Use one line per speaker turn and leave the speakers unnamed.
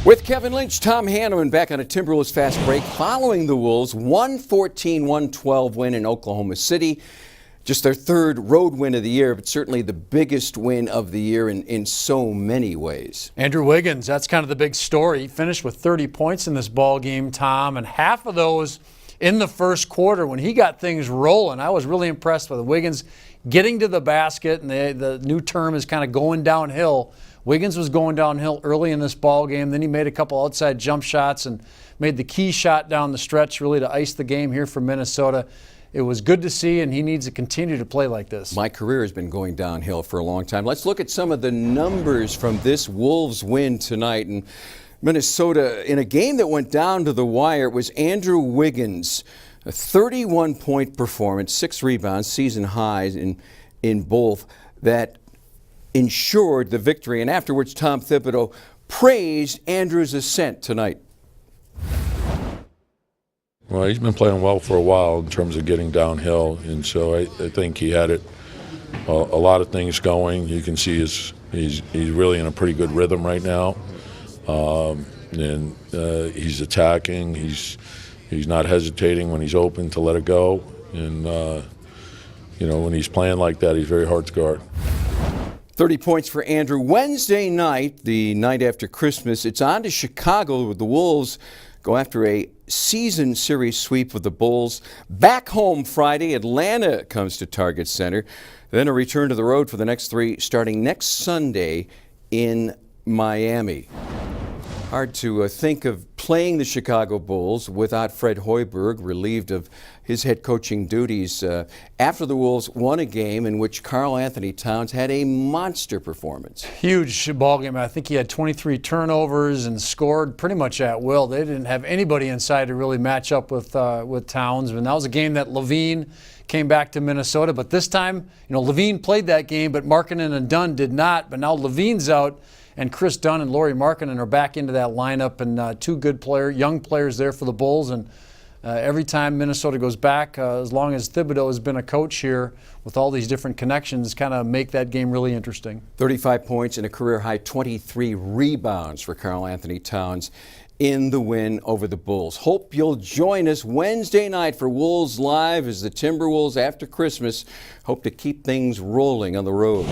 With Kevin Lynch, Tom Hanneman back on a Timberwolves fast break following the Wolves' 114-112 win in Oklahoma City. Just their third road win of the year, but certainly the biggest win of the year in so many ways.
Andrew Wiggins, that's kind of the big story. He finished with 30 points in this ball game, Tom, and half of those in the first quarter when he got things rolling. I was really impressed with Wiggins getting to the basket, and the new term is kind of going downhill. Wiggins was going downhill early in this ball game. Then he made a couple outside jump shots and made the key shot down the stretch really to ice the game here for Minnesota. It was good to see, and he needs to continue to play like this.
My career has been going downhill for a long time. Let's look at some of the numbers from this Wolves win tonight. And Minnesota, in a game that went down to the wire, it was Andrew Wiggins, a 31-point performance, 6 rebounds, season highs in both, that ensured the victory. And afterwards, Tom Thibodeau praised Andrew's ascent tonight.
Well, he's been playing well for a while in terms of getting downhill, and so I think he had it a lot of things going. You can see he's really in a pretty good rhythm right now, and he's attacking. He's not hesitating when he's open to let it go, and when he's playing like that, he's very hard to guard.
30 points for Andrew. Wednesday night, the night after Christmas, it's on to Chicago with the Wolves go after a season series sweep with the Bulls. Back home Friday, Atlanta comes to Target Center. Then a return to the road for the next 3, starting next Sunday in Miami. Hard to think of playing the Chicago Bulls without Fred Hoiberg, relieved of his head coaching duties after the Wolves won a game in which Karl-Anthony Towns had a monster performance.
Huge ball game. I think he had 23 turnovers and scored pretty much at will. They didn't have anybody inside to really match up with Towns. And that was a game that Levine came back to Minnesota. But this time, Levine played that game, but Markkanen and Dunn did not. But now Levine's out, and Chris Dunn and Lauri Markkanen are back into that lineup, and 2 good young players there for the Bulls. And every time Minnesota goes back, as long as Thibodeau has been a coach here with all these different connections, kind of make that game really interesting.
35 points and a career-high 23 rebounds for Karl-Anthony Towns in the win over the Bulls. Hope you'll join us Wednesday night for Wolves Live as the Timberwolves, after Christmas, hope to keep things rolling on the road.